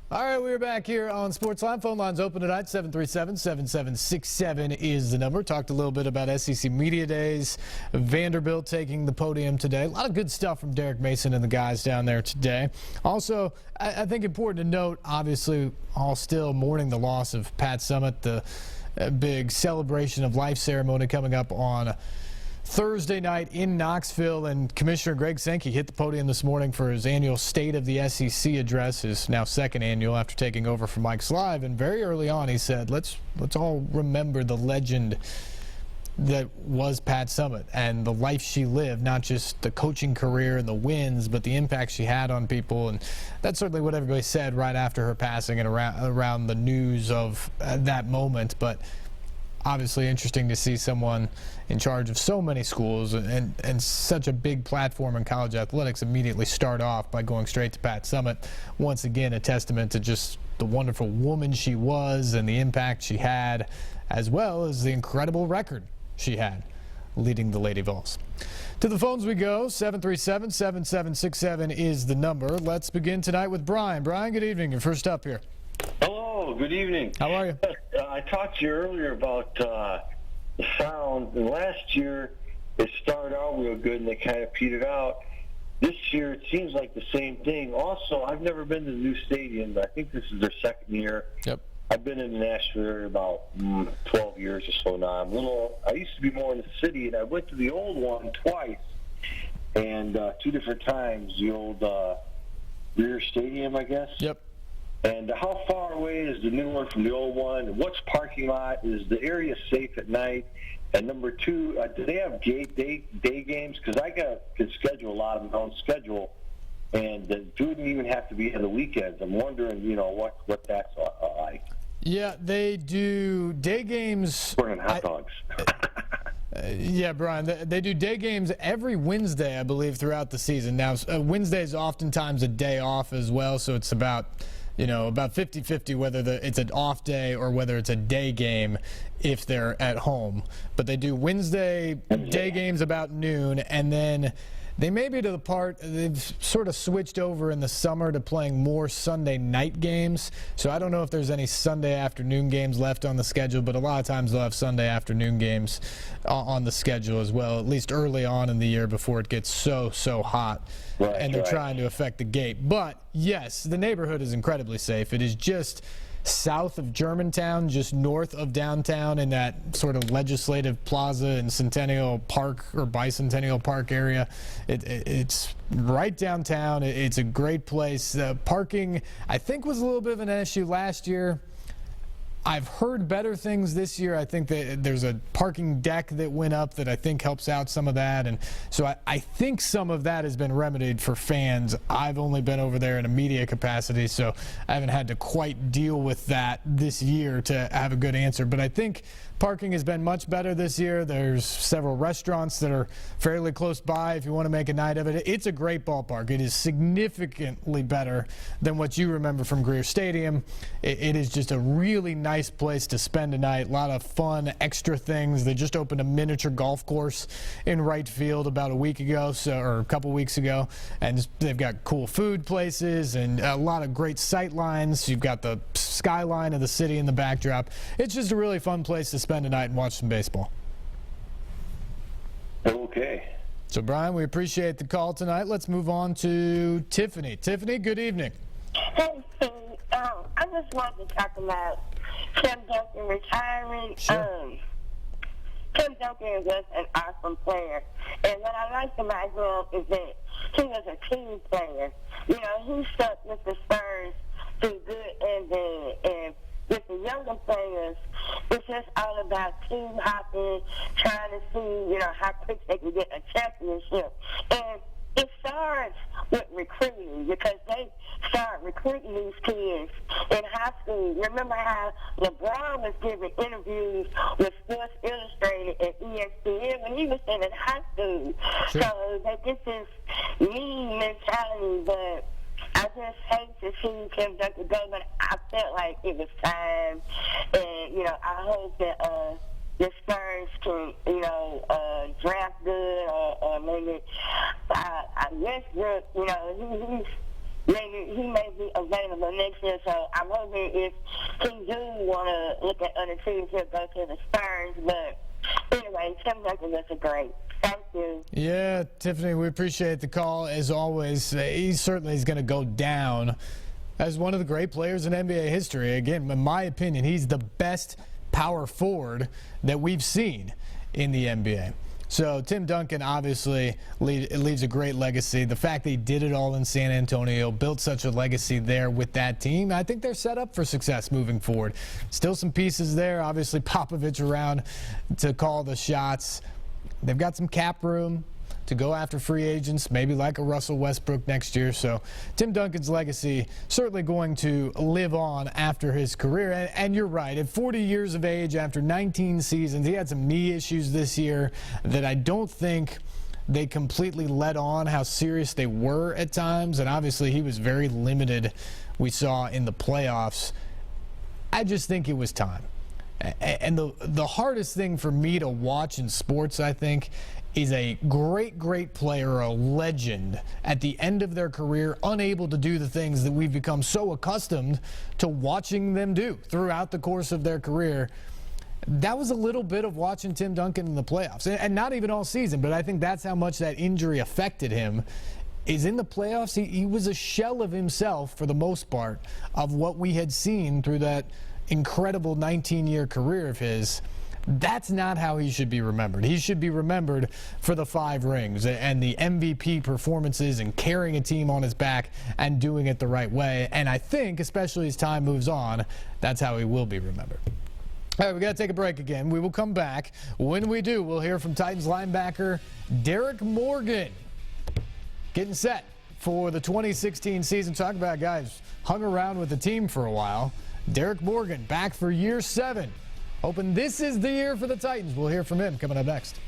All right, we're back here on SportsLine. Phone lines open tonight. 737-7767 is the number. Talked a little bit about SEC Media Days. Vanderbilt taking the podium today. A lot of good stuff from Derek Mason and the guys down there today. Also, I think important to note, obviously, all still mourning the loss of Pat Summitt. The big celebration of life ceremony coming up on Thursday night in Knoxville, and Commissioner Greg Sankey hit the podium this morning for his annual State of the SEC address, his now second annual after taking over from Mike Slive. And very early on he said, let's all remember the legend that was Pat Summitt and the life she lived, not just the coaching career and the wins, but the impact she had on people. And that's certainly what everybody said right after her passing and around the news of that moment. But obviously interesting to see someone in charge of so many schools and such a big platform in college athletics immediately start off by going straight to Pat Summitt. Once again, a testament to just the wonderful woman she was and the impact she had, as well as the incredible record she had leading the Lady Vols. To the phones we go. 737-7767 is the number. Let's begin tonight with Brian. Brian, good evening. You're first up here. Hello, good evening. How are you? I talked to you earlier about the sound, and last year it started out real good and they kind of petered out. This year it seems like the same thing. Also, I've never been to the new stadium, but I think this is their second year. Yep. I've been in the Nashville area about 12 years or so now. I used to be more in the city, and I went to the old one twice, and 2 different times, the old Rear Stadium, I guess. Yep. And how far away is the new one from the old one? And what's parking lot? Is the area safe at night? And number 2, do they have day games? Because I can schedule a lot of my own schedule, and it wouldn't even have to be on the weekends. I'm wondering, what that's like. Yeah, they do day games. Burning hot dogs. Yeah, Brian, they do day games every Wednesday, I believe, throughout the season. Now, Wednesday is oftentimes a day off as well, so it's about 50-50 whether it's an off day or whether it's a day game if they're at home. But they do Wednesday day games about noon, and then they may be to the part they've sort of switched over in the summer to playing more Sunday night games. So I don't know if there's any Sunday afternoon games left on the schedule, but a lot of times they'll have Sunday afternoon games on the schedule as well, at least early on in the year before it gets so hot. Right, and they're trying to affect the gate. But yes, the neighborhood is incredibly safe. It is just south of Germantown, just north of downtown in that sort of legislative plaza in Centennial Park or Bicentennial Park area. It's right downtown. It's a great place. Parking, I think, was a little bit of an issue last year. I've heard better things this year. I think that there's a parking deck that went up that I think helps out some of that. And so I think some of that has been remedied for fans. I've only been over there in a media capacity, so I haven't had to quite deal with that this year to have a good answer. But I think parking has been much better this year. There's several restaurants that are fairly close by if you want to make a night of it. It's a great ballpark. It is significantly better than what you remember from Greer Stadium. It is just a really nice place to spend a night. A lot of fun, extra things. They just opened a miniature golf course in right field about a week ago, or a couple weeks ago, and they've got cool food places and a lot of great sight lines. You've got the skyline of the city in the backdrop. It's just a really fun place to spend a night and watch some baseball. Okay. So, Brian, we appreciate the call tonight. Let's move on to Tiffany. Tiffany, good evening. Hey, Steve. I just wanted to talk about Tim Duncan retiring. Sure. Tim Duncan was an awesome player. And what I liked about him is that he was a team player. He stuck with the Spurs through good and bad. And with the younger players, it's just all about team hopping, trying to see, how quick they can get a championship. And it starts with recruiting, because they start recruiting these kids in high school. Remember how LeBron was giving interviews with Sports Illustrated and ESPN when he was still in high school. Sure. So they get this mean mentality, but I just hate to see Tim Duncan go, but I felt like it was time. And, I hope that the Spurs can, draft good or maybe Westbrook, maybe he may be available next year. So I'm hoping if he do want to look at other teams, he'll go to the Spurs. But anyway, Tim Duncan was a great. Thank you. Yeah, Tiffany, we appreciate the call as always. He certainly is going to go down as one of the great players in NBA history. Again, in my opinion, he's the best power forward that we've seen in the NBA. So Tim Duncan obviously leaves a great legacy. The fact that he did it all in San Antonio, built such a legacy there with that team, I think they're set up for success moving forward. Still some pieces there. Obviously, Popovich around to call the shots. They've got some cap room to go after free agents, maybe like a Russell Westbrook next year. So Tim Duncan's legacy certainly going to live on after his career. And you're right, at 40 years of age, after 19 seasons, he had some knee issues this year that I don't think they completely let on how serious they were at times. And obviously he was very limited, we saw in the playoffs. I just think it was time. And the hardest thing for me to watch in sports, I think, is a great player, a legend, at the end of their career, unable to do the things that we've become so accustomed to watching them do throughout the course of their career. That was a little bit of watching Tim Duncan in the playoffs, and not even all season, but I think that's how much that injury affected him. Is in the playoffs, he was a shell of himself for the most part of what we had seen through that incredible 19-year career of his. That's not how he should be remembered. He should be remembered for the 5 rings and the MVP performances and carrying a team on his back and doing it the right way. And I think, especially as time moves on, that's how he will be remembered. All right, we got to take a break again. We will come back. When we do, we'll hear from Titans linebacker Derek Morgan, getting set for the 2016 season. Talk about guys hung around with the team for a while. Derek Morgan back for year 7. Hoping this is the year for the Titans. We'll hear from him coming up next.